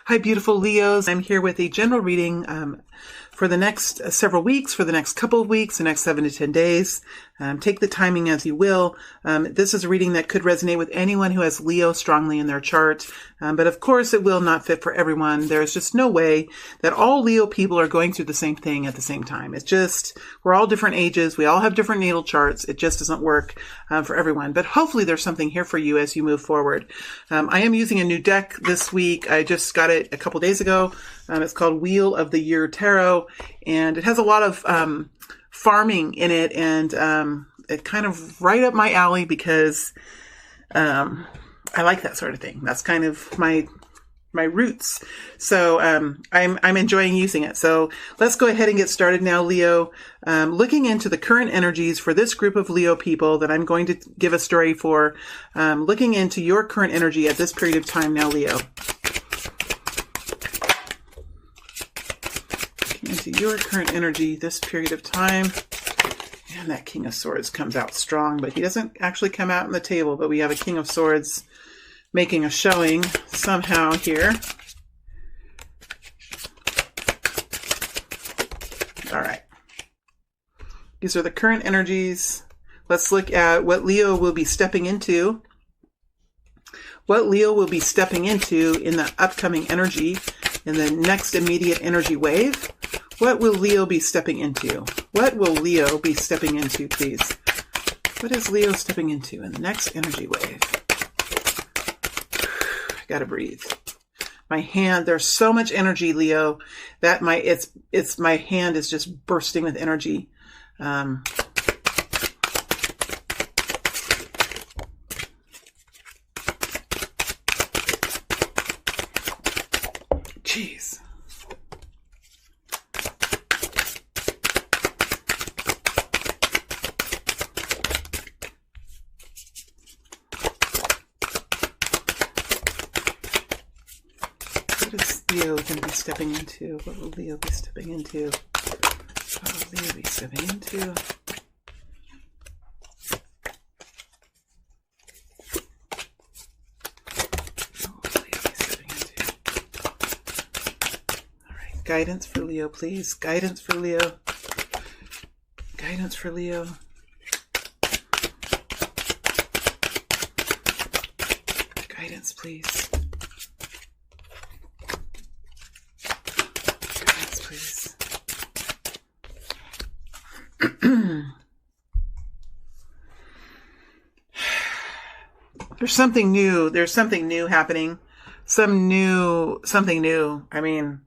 Hi, beautiful Leos. I'm here with a general reading for the next several weeks, for the next couple of weeks, the next 7 to 10 days. Take the timing as you will. This is a reading that could resonate with anyone who has Leo strongly in their chart. But of course, it will not fit for everyone. There's just no way that all Leo people are going through the same thing at the same time. It's just, we're all different ages. We all have different natal charts. It just doesn't work for everyone. But hopefully there's something here for you as you move forward. I am using a new deck this week. I just got it a couple days ago. It's called Wheel of the Year Tarot, and it has a lot of farming in it, and it kind of right up my alley because I like that sort of thing. That's kind of my roots. So I'm enjoying using it. So let's go ahead and get started now, Leo. Looking into the current energies for this group of Leo people that I'm going to give a story for. Looking into your current energy at this period of time now, Leo. Into your current energy this period of time. And that King of Swords comes out strong, but he doesn't actually come out on the table, but we have a King of Swords making a showing somehow here. All right. These are the current energies. Let's look at what Leo will be stepping into. What Leo will be stepping into in the upcoming energy, in the next immediate energy wave. What will Leo be stepping into? What will Leo be stepping into, please? What is Leo stepping into in the next energy wave? I gotta breathe. My hand, there's so much energy, Leo, that my hand is just bursting with energy. Jeez. What is Leo going to be stepping into? What will Leo be stepping into? What will Leo be stepping into? What will Leo be stepping into? All right, guidance for Leo, please. Guidance for Leo. Guidance for Leo. Guidance, please. Please. There's something new. There's something new happening. Something new. I mean,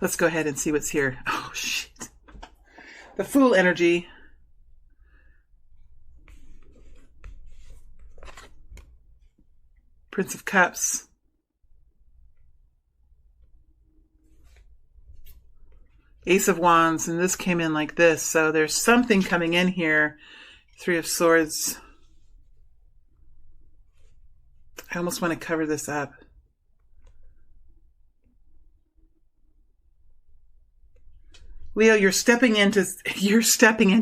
let's go ahead and see what's here. Oh, shit. The Fool energy. Prince of Cups. Ace of Wands, and this came in like this. So there's something coming in here. Three of Swords. I almost want to cover this up. Leo, you're stepping into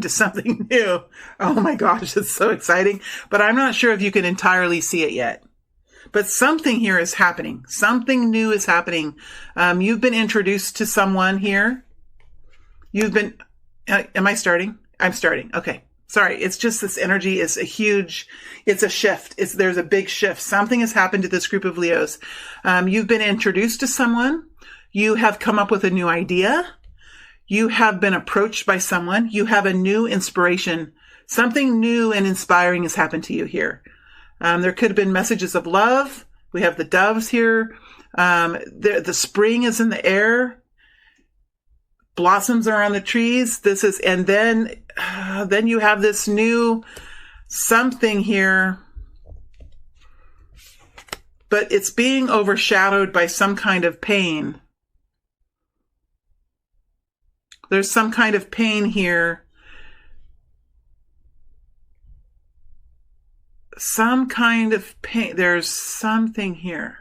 something new. Oh my gosh, it's so exciting. But I'm not sure if you can entirely see it yet. But something here is happening. Something new is happening. You've been introduced to someone here. You've been, am I starting? I'm starting. Okay. Sorry. It's just this energy is it's a shift. There's a big shift. Something has happened to this group of Leos. You've been introduced to someone. You have come up with a new idea. You have been approached by someone. You have a new inspiration. Something new and inspiring has happened to you here. There could have been messages of love. We have the doves here. The spring is in the air. Blossoms are on the trees. And then you have this new something here, but it's being overshadowed by some kind of pain. There's some kind of pain here. Some kind of pain. There's something here.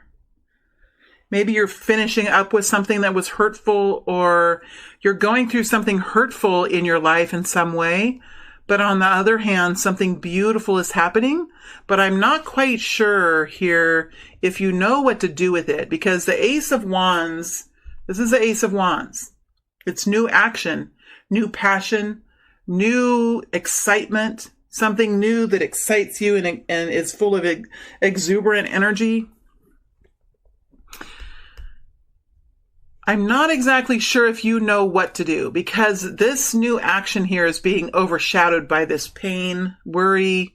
Maybe you're finishing up with something that was hurtful, or you're going through something hurtful in your life in some way, But on the other hand, something beautiful is happening, but I'm not quite sure here if you know what to do with it, because the Ace of Wands, this is the Ace of Wands. It's new action, new passion, new excitement, something new that excites you and is full of exuberant energy. I'm not exactly sure if you know what to do, because this new action here is being overshadowed by this pain, worry,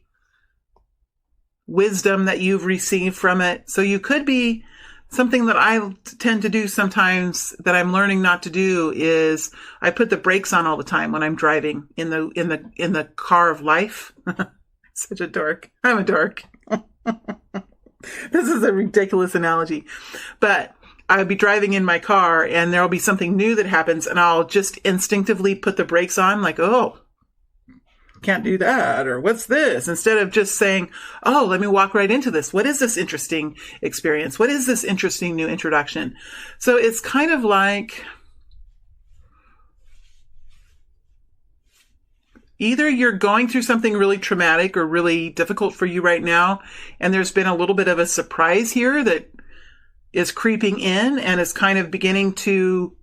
wisdom that you've received from it. So you could be, something that I tend to do sometimes that I'm learning not to do is I put the brakes on all the time when I'm driving in the car of life. Such a dork. I'm a dork. This is a ridiculous analogy, but I'll be driving in my car and there'll be something new that happens and I'll just instinctively put the brakes on, like, oh, can't do that, or what's this? Instead of just saying, oh, let me walk right into this. What is this interesting experience? What is this interesting new introduction? So it's kind of like either you're going through something really traumatic or really difficult for you right now, and there's been a little bit of a surprise here that is creeping in and is kind of beginning to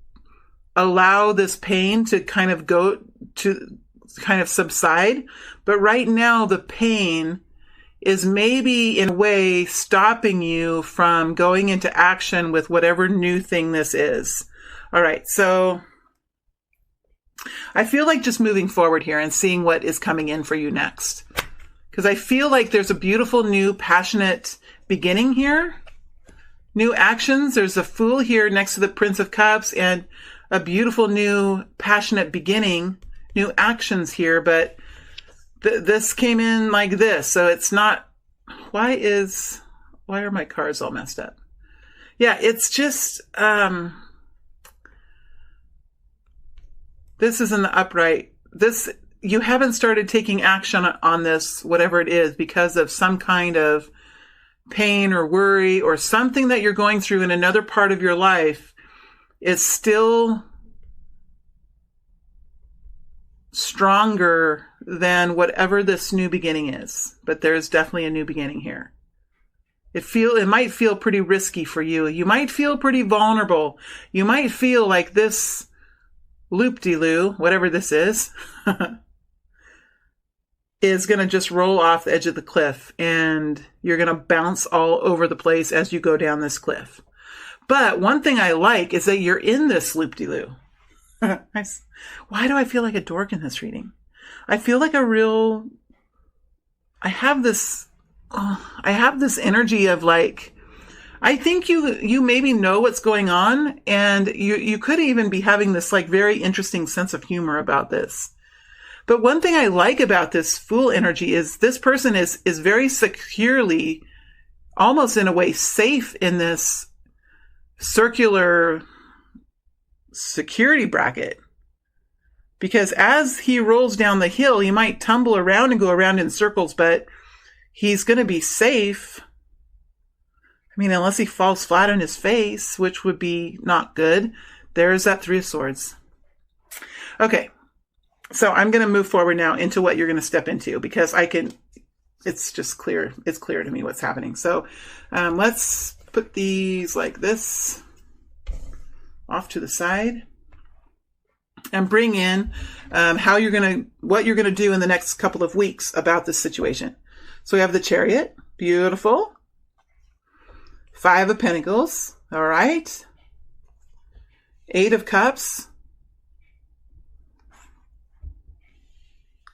allow this pain to kind of go to kind of subside. But right now the pain is maybe in a way stopping you from going into action with whatever new thing this is. All right. So I feel like just moving forward here and seeing what is coming in for you next, because I feel like there's a beautiful new passionate beginning here. New actions. There's a Fool here next to the Prince of Cups and a beautiful new passionate beginning. New actions here, but this came in like this. So it's not, why are my cards all messed up? Yeah, it's just, this is in the upright. You haven't started taking action on this, whatever it is, because of some kind of pain or worry or something that you're going through in another part of your life is still stronger than whatever this new beginning is. But there's definitely a new beginning here. It might feel pretty risky for you. You might feel pretty vulnerable. You might feel like this loop-de-loo, whatever this is going to just roll off the edge of the cliff and you're going to bounce all over the place as you go down this cliff. But one thing I like is that you're in this loop-de-loo. Why do I feel like a dork in this reading? I feel like I have this energy of like, I think you maybe know what's going on, and you could even be having this like very interesting sense of humor about this. But one thing I like about this Fool energy is this person is very securely, almost in a way, safe in this circular security bracket. Because as he rolls down the hill, he might tumble around and go around in circles, but he's going to be safe. I mean, unless he falls flat on his face, which would be not good. There's that Three of Swords. Okay. So I'm going to move forward now into what you're going to step into, because it's just clear. It's clear to me what's happening. So let's put these like this off to the side and bring in what you're going to do in the next couple of weeks about this situation. So we have the Chariot. Beautiful. Five of Pentacles. All right. Eight of Cups.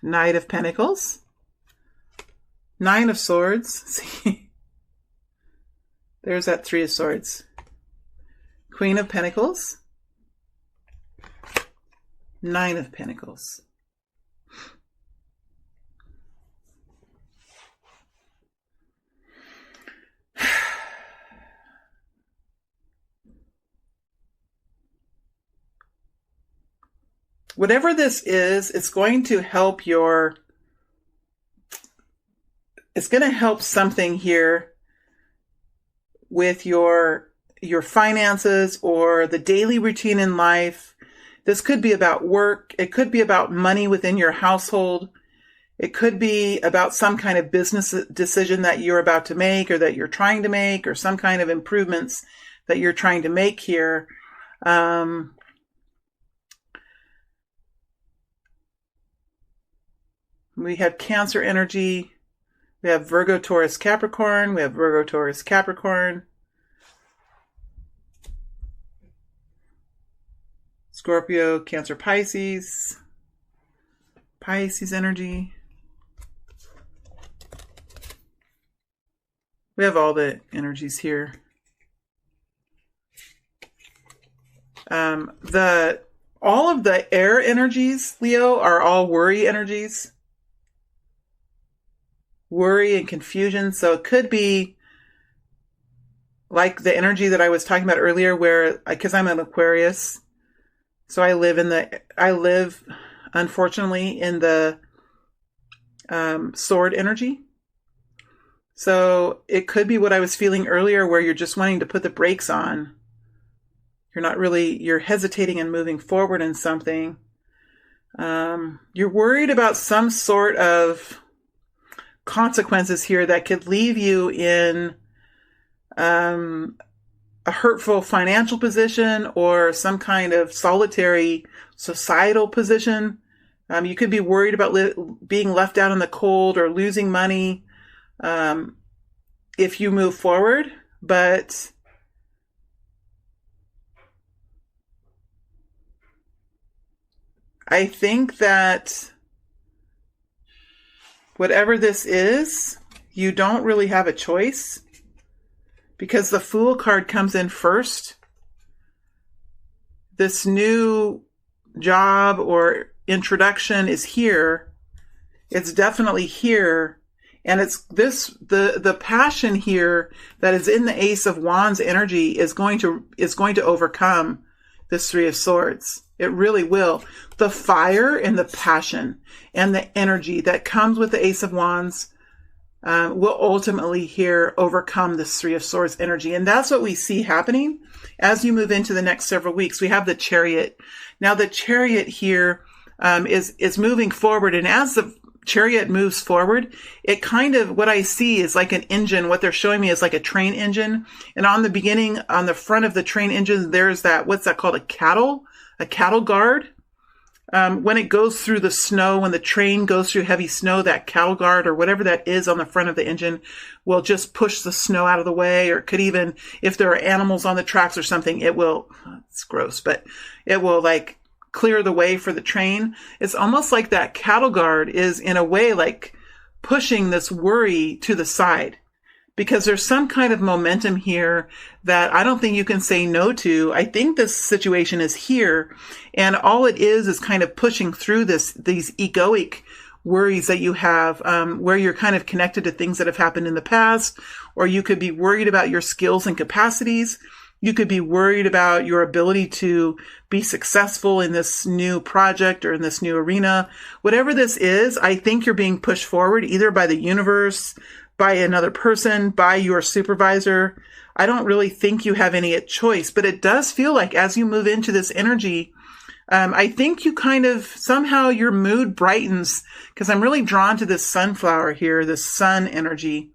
Knight of Pentacles. Nine of Swords. See? There's that Three of Swords. Queen of Pentacles. Nine of Pentacles. Whatever this is, it's going to help it's going to help something here with your finances or the daily routine in life. This could be about work. It could be about money within your household. It could be about some kind of business decision that you're about to make or that you're trying to make, or some kind of improvements that you're trying to make here. We have Cancer energy. We have Virgo, Taurus, Capricorn. We have Virgo, Taurus, Capricorn. Scorpio, Cancer, Pisces. Pisces energy. We have all the energies here. All of the air energies, Leo, are all worry energies. Worry and confusion. So it could be like the energy that I was talking about earlier, where, because I'm an Aquarius, so I live unfortunately in the sword energy. So it could be what I was feeling earlier, where you're just wanting to put the brakes on. You're hesitating and moving forward in something. You're worried about some sort of consequences here that could leave you in a hurtful financial position or some kind of solitary societal position. You could be worried about being left out in the cold or losing money if you move forward. But I think that whatever this is, you don't really have a choice, because the Fool card comes in first. This new job or introduction is here. It's definitely here. And it's the passion here that is in the Ace of Wands energy is going to overcome this Three of Swords. It really will. The fire and the passion and the energy that comes with the Ace of Wands will ultimately here overcome this Three of Swords energy. And that's what we see happening as you move into the next several weeks. We have the Chariot. Now the Chariot here is moving forward. And as the Chariot moves forward, it kind of, what I see is like an engine. What they're showing me is like a train engine. And on the front of the train engine, there's what's that called? A cattle guard. When it goes through the snow, when the train goes through heavy snow, that cattle guard or whatever that is on the front of the engine will just push the snow out of the way, or could even, if there are animals on the tracks or something, it's gross, but it will like clear the way for the train. It's almost like that cattle guard is in a way like pushing this worry to the side, because there's some kind of momentum here that I don't think you can say no to. I think this situation is here, and all it is kind of pushing through these egoic worries that you have, where you're kind of connected to things that have happened in the past, or you could be worried about your skills and capacities. You could be worried about your ability to be successful in this new project or in this new arena. Whatever this is, I think you're being pushed forward either by the universe, by another person, by your supervisor. I don't really think you have any choice, but it does feel like as you move into this energy, I think you kind of, somehow your mood brightens, because I'm really drawn to this sunflower here, this sun energy.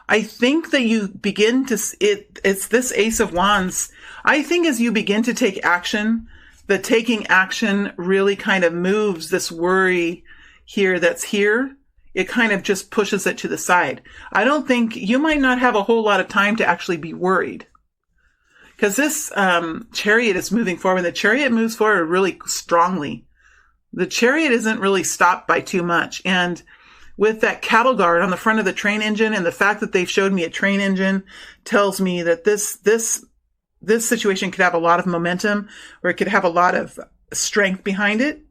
I think that you begin to, it's this Ace of Wands. I think as you begin to take action, the taking action really kind of moves this worry here that's here. It kind of just pushes it to the side. I don't think, you might not have a whole lot of time to actually be worried, because this Chariot is moving forward. The Chariot moves forward really strongly. The Chariot isn't really stopped by too much. And with that cattle guard on the front of the train engine, and the fact that they've showed me a train engine tells me that this situation could have a lot of momentum, or it could have a lot of strength behind it.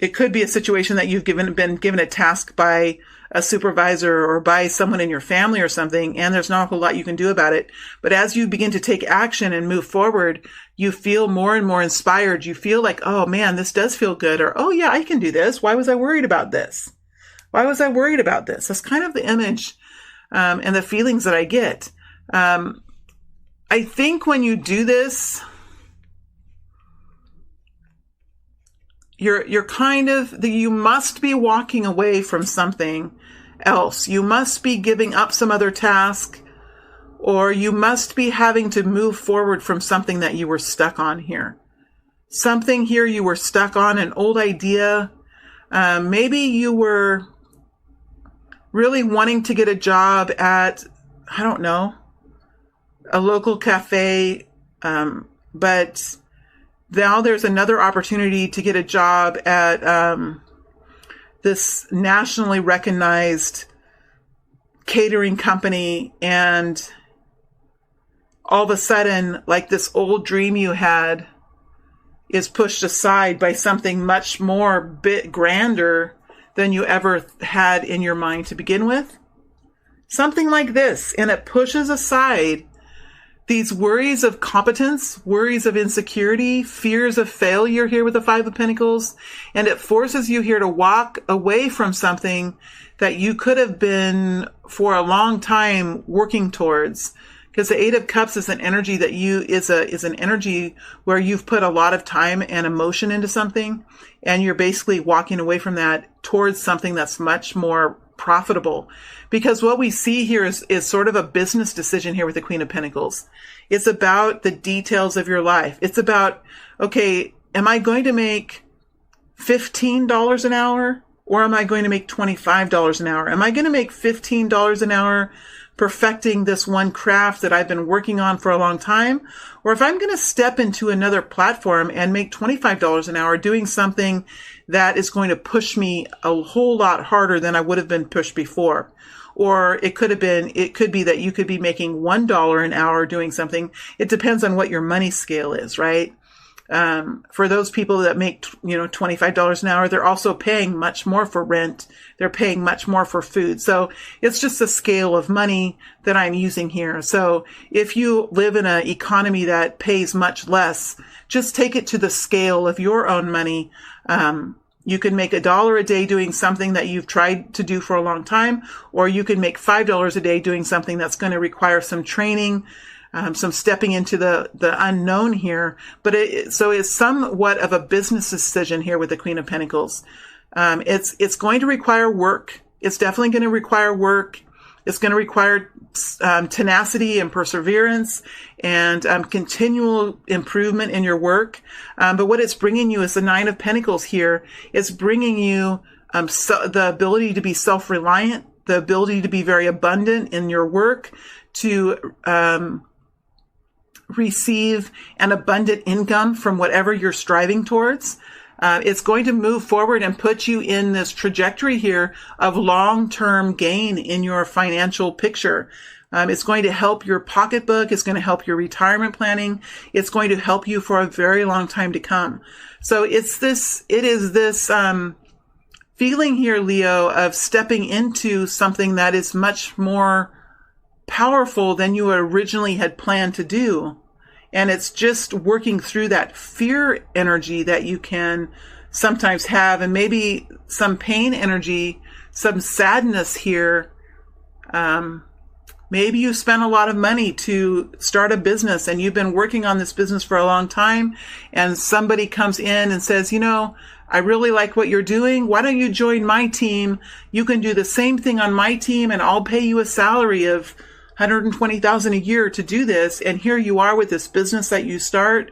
It could be a situation that you've been given a task by a supervisor or by someone in your family or something, and there's not a whole lot you can do about it. But as you begin to take action and move forward, you feel more and more inspired. You feel like, oh man, this does feel good, or oh yeah, I can do this. Why was I worried about this? Why was I worried about this? That's kind of the image and the feelings that I get. I think when you do this, you're kind of, you must be walking away from something else. You must be giving up some other task, or you must be having to move forward from something that you were stuck on here. Something here you were stuck on, an old idea. Maybe you were really wanting to get a job at, I don't know, a local cafe, but now there's another opportunity to get a job at this nationally recognized catering company, and all of a sudden, like, this old dream you had is pushed aside by something much more bit grander than you ever had in your mind to begin with. Something like this, and it pushes aside these worries of competence, worries of insecurity, fears of failure here with the Five of Pentacles, and it forces you here to walk away from something that you could have been for a long time working towards. Because the Eight of Cups is an energy that is an energy where you've put a lot of time and emotion into something, and you're basically walking away from that towards something that's much more profitable. Because what we see here is sort of a business decision here with the Queen of Pentacles. It's about the details of your life. It's about, okay, am I going to make $15 an hour, or am I going to make $25 an hour? Am I going to make $15 an hour perfecting this one craft that I've been working on for a long time? Or if I'm going to step into another platform and make $25 an hour doing something that is going to push me a whole lot harder than I would have been pushed before. Or it could be that you could be making $1 an hour doing something. It depends on what your money scale is, right? For those people that make, $25 an hour, they're also paying much more for rent. They're paying much more for food. So it's just a scale of money that I'm using here. So if you live in an economy that pays much less, just take it to the scale of your own money. You can make $1 a day doing something that you've tried to do for a long time, or you can make $5 a day doing something that's going to require some training, some stepping into the unknown here. But so it's somewhat of a business decision here with the Queen of Pentacles. It's going to require work. It's definitely going to require work. It's going to require tenacity and perseverance and continual improvement in your work. But what it's bringing you is the Nine of Pentacles here. It's bringing you the ability to be self-reliant, the ability to be very abundant in your work, to receive an abundant income from whatever you're striving towards. It's going to move forward and put you in this trajectory here of long-term gain in your financial picture. It's going to help your pocketbook. It's going to help your retirement planning. It's going to help you for a very long time to come. So it is this feeling here, Leo, of stepping into something that is much more powerful than you originally had planned to do. And it's just working through that fear energy that you can sometimes have, and maybe some pain energy, some sadness here. Maybe you spent a lot of money to start a business and you've been working on this business for a long time, and somebody comes in and says, I really like what you're doing. Why don't you join my team? You can do the same thing on my team and I'll pay you a salary of $120,000 a year to do this. And here you are with this business that you start.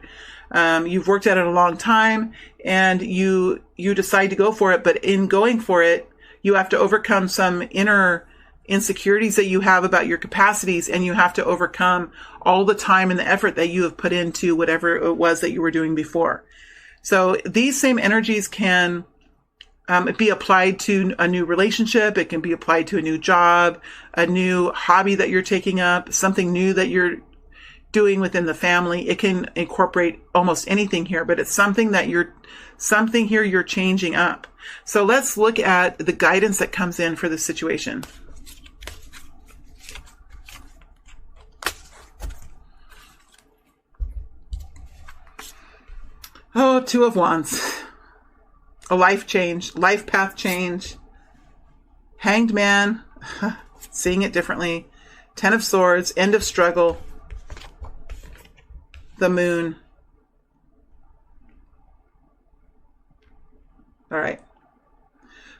You've worked at it a long time and you decide to go for it. But in going for it, you have to overcome some inner insecurities that you have about your capacities, and you have to overcome all the time and the effort that you have put into whatever it was that you were doing before. So these same energies can be applied to a new relationship. It can be applied to a new job, a new hobby that you're taking up, something new that you're doing within the family. It can incorporate almost anything here, but it's something here you're changing up. So let's look at the guidance that comes in for this situation. Oh, Two of Wands. A life change, life path change. Hanged Man, seeing it differently. Ten of Swords, end of struggle. The Moon. All right.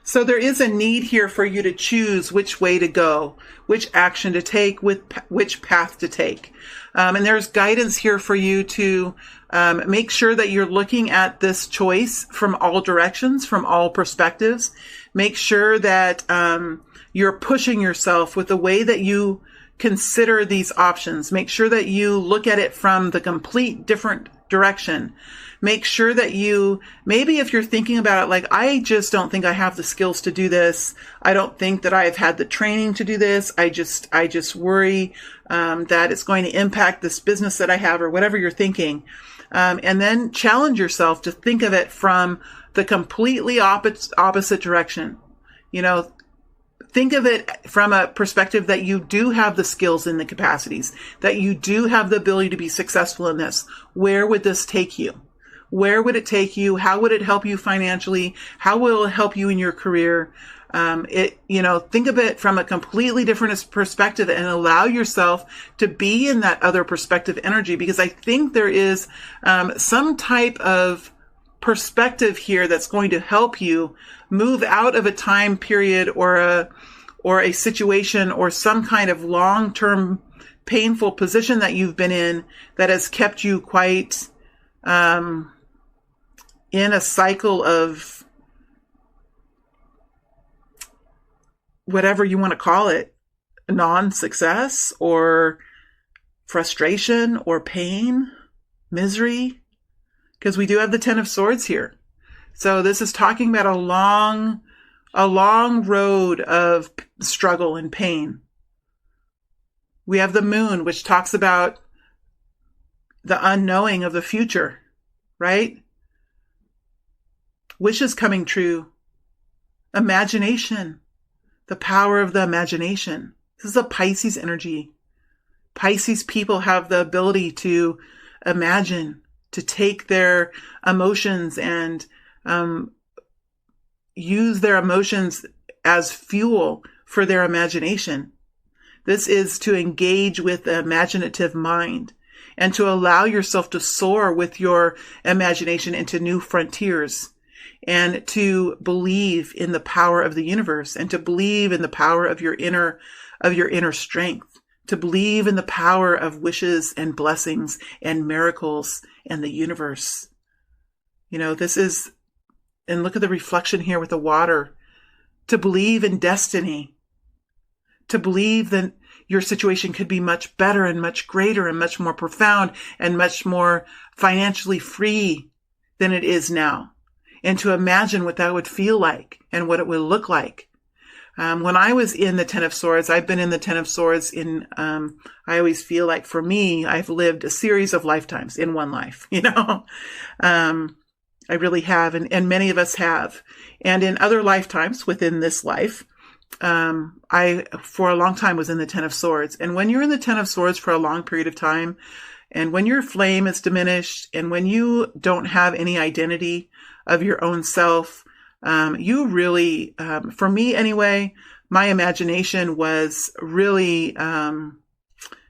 So there is a need here for you to choose which way to go, which action to take, which path to take. And there's guidance here for you to make sure that you're looking at this choice from all directions, from all perspectives. Make sure that you're pushing yourself with the way that you consider these options. Make sure that you look at it from the complete different direction. Make sure that you, maybe if you're thinking about it, like, I just don't think I have the skills to do this. I don't think that I've had the training to do this. I just worry, that it's going to impact this business that I have, or whatever you're thinking. And then challenge yourself to think of it from the completely opposite direction. You know, think of it from a perspective that you do have the skills and the capacities, that you do have the ability to be successful in this. Where would this take you? Where would it take you? How would it help you financially? How will it help you in your career? Think of it from a completely different perspective and allow yourself to be in that other perspective energy, because I think there is some type of perspective here that's going to help you move out of a time period or a situation or some kind of long-term painful position that you've been in that has kept you quite in a cycle of whatever you want to call it, non-success or frustration or pain, misery, because we do have the Ten of Swords here. So this is talking about a long road of struggle and pain. We have the Moon, which talks about the unknowing of the future, right? Wishes coming true. Imagination. The power of the imagination. This is a Pisces energy. Pisces people have the ability to imagine, to take their emotions and use their emotions as fuel for their imagination. This is to engage with the imaginative mind and to allow yourself to soar with your imagination into new frontiers, and to believe in the power of the universe, and to believe in the power of your inner strength, to believe in the power of wishes and blessings and miracles and the universe. This is, and look at the reflection here with the water, to believe in destiny, to believe that your situation could be much better and much greater and much more profound and much more financially free than it is now. And to imagine what that would feel like and what it would look like. When I was in the Ten of Swords, I've been in the Ten of Swords I always feel like for me, I've lived a series of lifetimes in one life, I really have. And many of us have. And in other lifetimes within this life, I, for a long time, was in the Ten of Swords. And when you're in the Ten of Swords for a long period of time, and when your flame is diminished, and when you don't have any identity of your own self, you really, for me anyway, my imagination was really,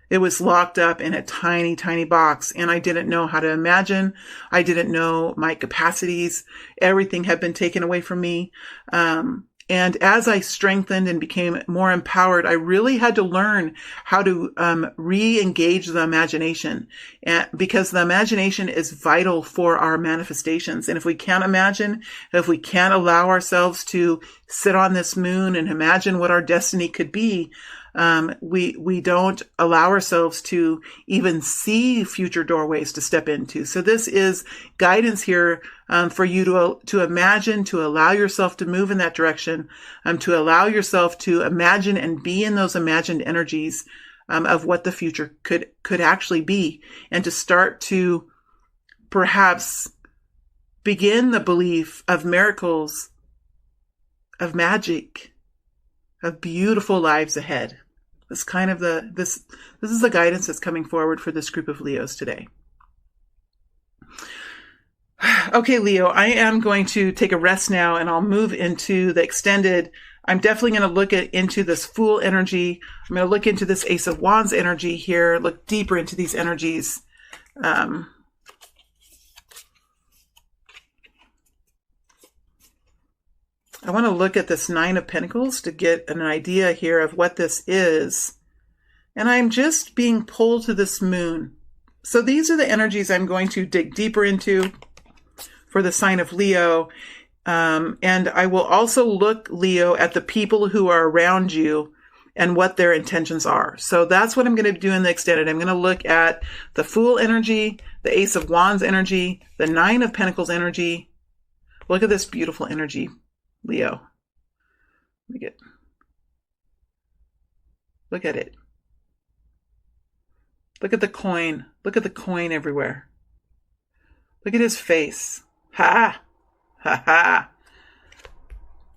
it was locked up in a tiny, tiny box, and I didn't know how to imagine. I didn't know my capacities. Everything had been taken away from me. And as I strengthened and became more empowered, I really had to learn how to re-engage the imagination, because the imagination is vital for our manifestations. And if we can't imagine, if we can't allow ourselves to sit on this moon and imagine what our destiny could be, we don't allow ourselves to even see future doorways to step into. So this is guidance here for you to imagine, to allow yourself to move in that direction, to allow yourself to imagine and be in those imagined energies of what the future could actually be, and to start to perhaps begin the belief of miracles, of magic, of beautiful lives ahead. This kind of this is the guidance that's coming forward for this group of Leos today. Okay, Leo, I am going to take a rest now, and I'll move into the extended. I'm definitely going to look into this Fool energy. I'm going to look into this Ace of Wands energy here, look deeper into these energies. I want to look at this Nine of Pentacles to get an idea here of what this is. And I'm just being pulled to this moon. So these are the energies I'm going to dig deeper into for the sign of Leo. And I will also look, Leo, at the people who are around you and what their intentions are. So that's what I'm going to do in the extended. I'm going to look at the Fool energy, the Ace of Wands energy, the Nine of Pentacles energy. Look at this beautiful energy, Leo. Look at it. Look at the coin. Look at the coin everywhere. Look at his face. Ha! Ha ha!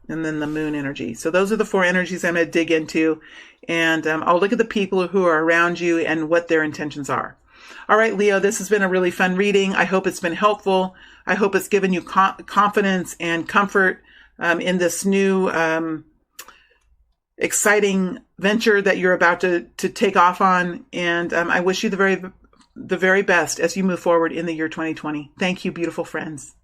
And then the moon energy. So those are the four energies I'm going to dig into. And I'll look at the people who are around you and what their intentions are. All right, Leo, this has been a really fun reading. I hope it's been helpful. I hope it's given you confidence and comfort in this new exciting venture that you're about to take off on. And I wish you the very best as you move forward in the year 2020. Thank you, beautiful friends.